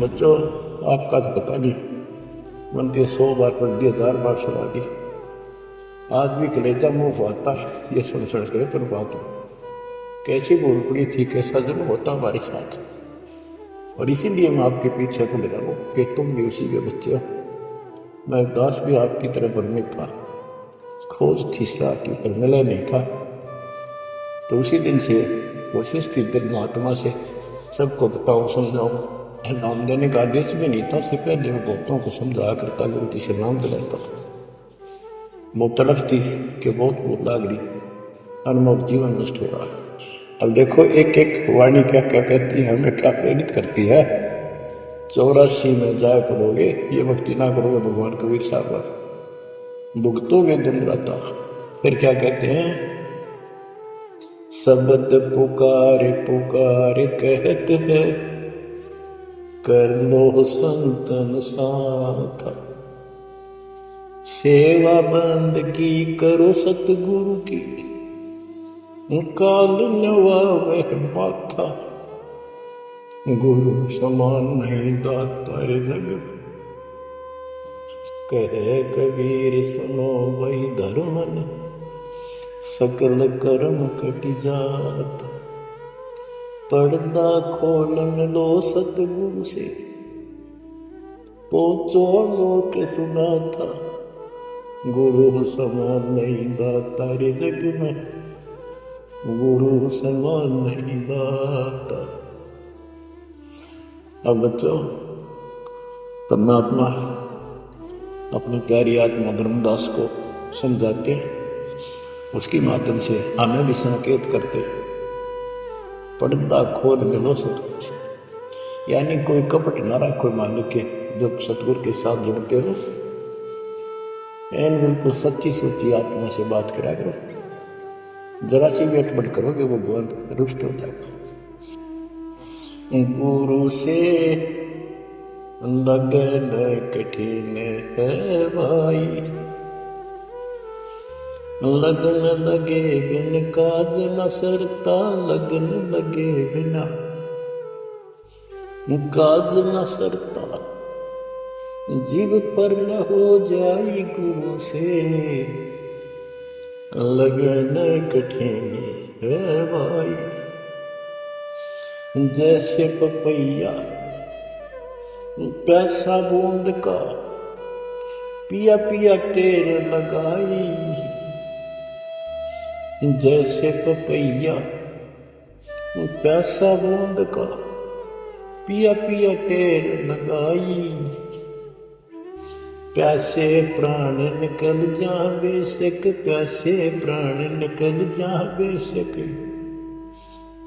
बच्चों, आपका तो पता नहीं, बनती 100 बार पढ़ दी, 1000 बार सुना दी, आज भी कलेजा मुंह आता है ये सुन के। पर बात कैसी बोल पड़ी थी, कैसा जुल्म होता हमारे साथ, और इसीलिए मैं आपके पीछे पड़ रहा हूँ कि तुम भी उसी के बच्चे हो। मैं उदास भी आपकी तरह भ्रमित था, खोज थी सलाह की पर मिला नहीं था। तो उसी दिन से कोशिश की दिल महात्मा से सबको बताऊँ, समझाऊँ। नाम देने का आदेश भी नहीं था, उससे पहले मैं बहुतों को समझाया करता, गुरुजी से नाम दिलाता था। वो तड़प थी कि बहुत बहुत लाग रही, अनमोल जीवन नष्ट हो रहा है। अब देखो एक एक वाणी क्या क्या कहती है, हमें क्या प्रेरित करती है। 84 में जाए पड़ोगे, ये भक्ति ना करोगे भगवान कबीर साहब, भुगतोगे दिन रात। फिर क्या कहते हैं, शब्द पुकार पुकार कहते हैं, कर लो संतन साथ, सेवा बंदगी करो सतगुरु की, काल नवावे माथा, गुरु समान नहीं दाता रे जग, कहे कबीर सुनो वही धर्मन, सकल कर्म कट जाता, पर्दा खोलन लो सतगुरु से, पहुंचो लोक सुना था, गुरु समान नहीं दाता रे जग में, गुरु समान नहीं दाता। अब बच्चों, परमात्मा अपनी प्यारी आत्मा धर्मदास को समझाते हैं, उसके माध्यम से हमें भी संकेत करते, पर्दा खोल मिलो सतगुरु से। यानी कोई कपट ना रखो मालिक के, जब सतगुरु के साथ जुड़ते हो, एन बिल्कुल सच्ची सोची आत्मा से बात करा करो। जरा सी भी अटपट करोगे वो भगवान रुष्ट हो जाएगा। गुरु से लगन कठिन है भाई, लगन लगे बिन काज न सरता, लगन लगे बिना काज न सरता, जीव पर न हो जाई गुरु से, लगन कठिन है भाई। जैसे पपैया पैसा बूंद का, पिया पिया टेर लगाई, जैसे पपैया पैसा बूंद का, पिया पिया टेर लगाई, प्यासे प्राण निकल जा बेशक, प्यासे प्राण निकल जा बेशक,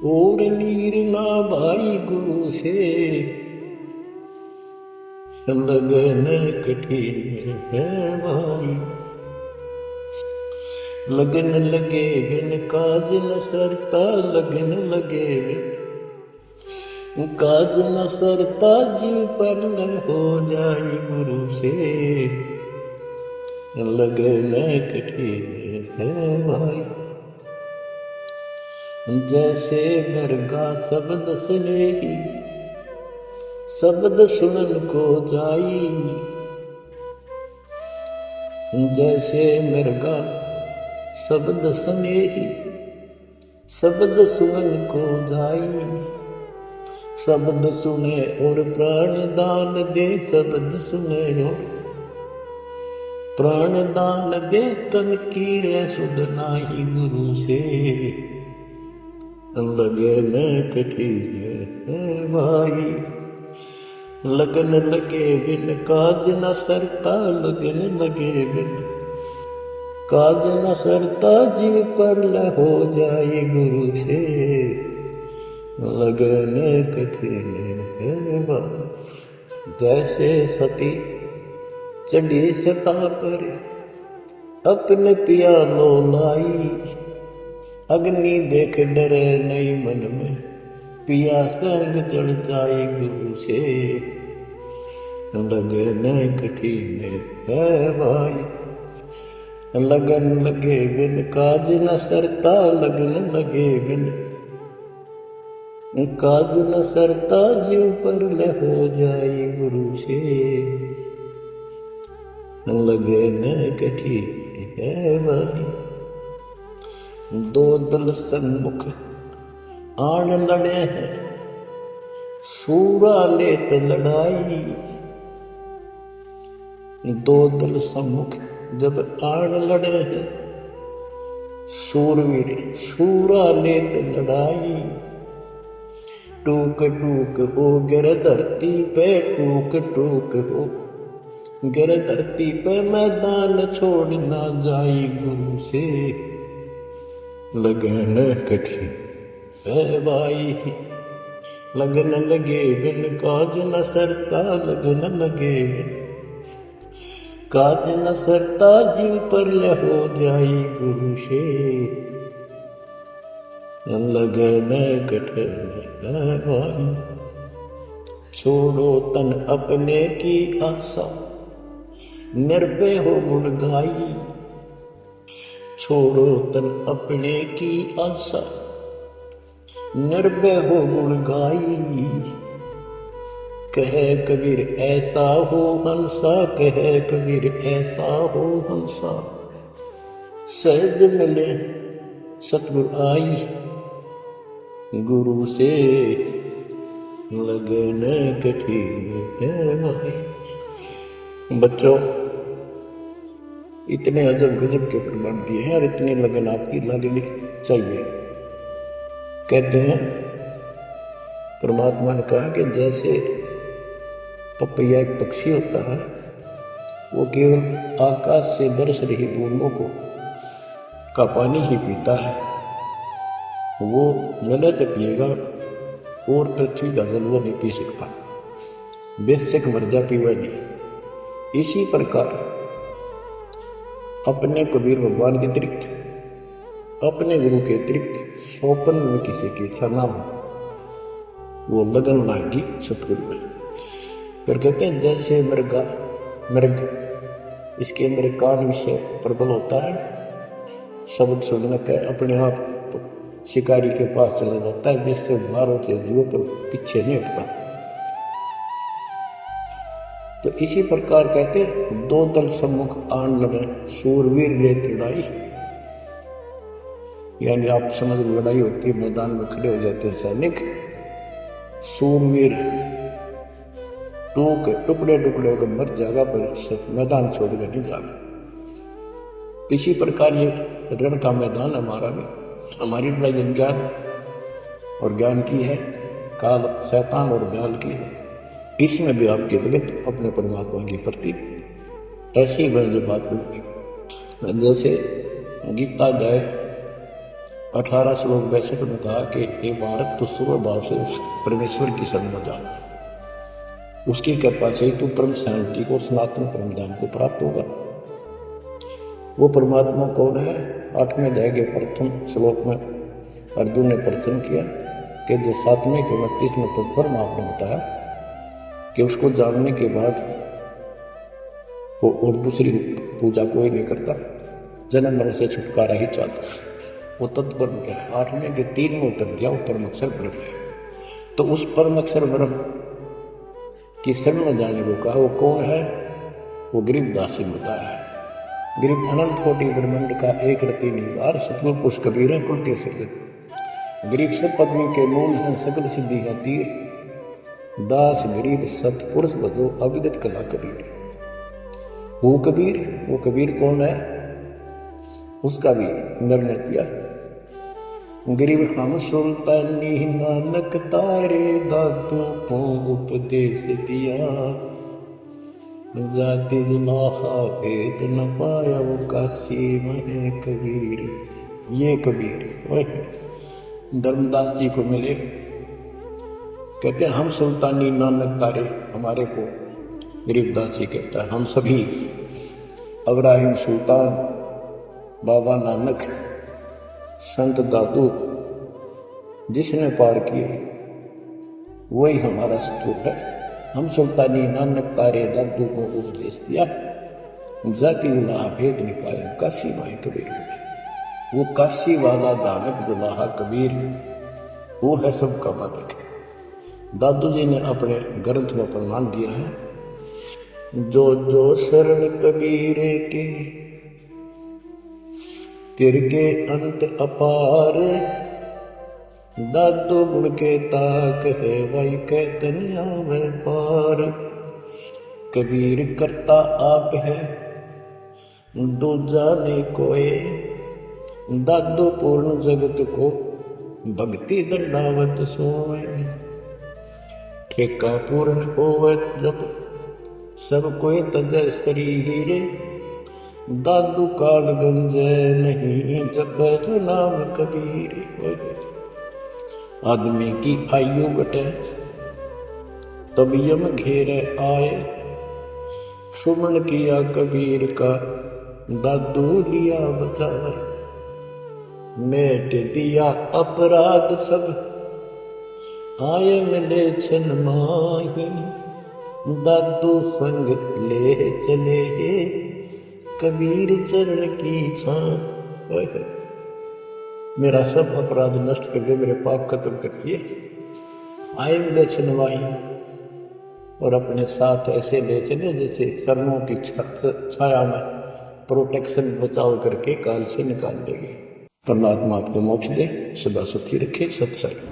और नीर ना भाई गुरु से, लगन कठिन है भाई। लगन लगे बिन काज न सरता, लगन लगे बिन काज न सरता, जीव पर न हो जाई गुरु से, लगन कठिन है भाई। जैसे मृगा शब्द सुने ही, शब्द सुनन को जाई, जैसे मृगा शब्द सुने ही, शब्द सुनन को जाई, शब्द सुने और प्राण दान दे, शब्द सुने और प्राण दान दे, तन की रे सुध नाही गुरु से, लगन कठिन है भाई। लगन लगे बिन काज न सरता, लगन लगे बिन काज न सरता, जीव पर ल हो जाए गुरु से, लगन कठिन है भाई। जैसे सती चढ़ी सता पर, अपने पिया लो लाई, अग्नि देख डरे नहीं मन में, पिया संग चढ़ जाए गुरु से, लगन कठिन है भाई। लगन लगे बिन काज न सरता, लगन लगे बिन काज न सरता जीव पर ले हो जाई गुरु से, लगे न कठी है भाई। दो दल सन्मुख आन लड़े हैं, सूरा लेत लड़ाई। दो दल सम्मुख जब आन लड़े हैं, सूरवीर सूरा लेत लड़ाई। टूक टूक हो गिर धरती पे, टूक टूक हो गिर धरती पे, मैदान छोड़ ना जाई गुरु से, लगन कठी है भाई। लगन लगे बिन काज न सरता, लगन लगे बिन काज न सरता, जीव पर ले हो जाई गुरु से, लगन कठी है भाई। छोड़ो तन अपने की आशा, निर्भय हो गुण गाई। छोड़ो तन अपने की आशा, निर्भय हो गुण गाई। कहे कबीर ऐसा हो हंसा, कहे कबीर ऐसा हो हंसा, सहज मिले सतगुरु आई। गुरु से लगन कठी है भाई। बच्चों, इतने अजब गजब के प्रमाण दिए हैं और इतनी लगन आपकी लगनी चाहिए। कहते हैं परमात्मा ने कहा कि जैसे पपैया एक पक्षी होता है, वो केवल आकाश से बरस रही बूंदों को का पानी ही पीता है, वो ललत पिएगा और पृथ्वी का जल वो नहीं पी सकता, बेशक मर जा पीवा नहीं। इसी प्रकार अपने कबीर भगवान के अतिरिक्त, अपने गुरु के अतिरिक्त सोपन में किसी की इच्छा ना हो, वो लगन लाएगी सतगुरु में। फिर कहते हैं जैसे मृग इसके अंदर कान विषय प्रबल होता है, शब्द सुनने का अपने आप शिकारी के पास चला जाता है, जिससे बाहर होते जीवों पर पीछे नहीं हटता। तो इसी प्रकार कहते दो दल सम्मुख आन लड़े, सूरवीर लेत लड़ाई। यानी आप समझ लड़ाई होती है, मैदान में खड़े हो जाते हैं सैनिक, सूरवीर टुकड़े टुकड़े होकर मर जाएगा, पर मैदान छोड़कर नहीं जाएगा। इसी प्रकार ये रण का मैदान हमारा भी, हमारी लड़ाई ज्ञान और ज्ञान की है, काल शैतान और ज्ञान की है। इसमें भी आपकी लगन अपने परमात्मा के प्रति ऐसी बड़ी बात बोली। जैसे गीता अध्याय 18 श्लोक 62 में कहा कि ये भारत तो सुबह भाव से परमेश्वर की शरण में जा, उसकी कृपा से तू परम शांति को, सनातन परम धाम को प्राप्त होगा। वो परमात्मा कौन है? 8वें अध्याय के प्रथम श्लोक में अर्जुन ने प्रश्न किया कि जो 7वें के 29 में तो परम आपने बताया कि उसको जानने के बाद वो और दूसरी पूजा कोई नहीं करता, जन्म मरण से छुटकारा ही चाहता है, वो तत्पर क्या है। 8वें के 3 में उतर गया, वो परम अक्षर ब्रह्म है। तो उस परम अक्षर ब्रह्म की शरण में जाने को कहा, वो कौन है? वो गरीबदास जी बताया है। गरीब अनंत कोटि ब्रह्मांड का एक रति निवार, सतगुरु पुरुष कबीर है कुल के सृजन। गरीब सब पदवी के मूल हैं, सकल सिद्धि है तीर, दास गरीब सतपुरुष बजो अविगत कला कबीर। वो कबीर कौन है? उसका भी निर्णय किया। गरीब हम सुल्तानी नानक तारे दादों को उपदेश दिया, जाति जुलाहा भेद न पाया वो काशी में कबीर। ये कबीर धर्मदास जी को मिले, कहते हम सुल्तानी नानक तारे, हमारे को गरीबदास जी कहता है हम सभी अब्राहिम सुल्तान, बाबा नानक, संत दादू जिसने पार किए वही हमारा सतगुरु है। हम सुल्तानी नानक तारे दादू को उपदेश दिया, जाति दुलाहा भेद नहीं पाया काशी माए कबीर। वो काशी वाला दानक दुलाहा कबीर वो है सबका मालिक। दादू जी ने अपने ग्रंथ में प्रमाण दिया है, जो जो शरण कबीरे के तिरगे अंत अपार, दादू गुण के ताक है वही कहतन आवे पार। कबीर करता आप है दूजा ने कोय, दादू पूर्ण जगत को भक्ति दंडावत सोए। ठेका पूर्ण होवत जब सब कोई तजय शरीर, दादू काल गंजे नहीं जब जो नाम कबीर। आदमी की आयु घटे तब यम घेरे आए, सुमन किया कबीर का दादू लिया बचाए। मेट दिया अपराध सब आए मिले छन माही, दादू संग ले चले कबीर चरण की छां। मेरा सब अपराध नष्ट कर दे, मेरे पाप खत्म करिए, आए मिले छनवाई, और अपने साथ ऐसे ले चले जैसे चरणों की छाया में प्रोटेक्शन बचाव करके काल से निकाल देंगे। परमात्मा आपको मोक्ष दे, सदा सुखी रखे। सत्संग।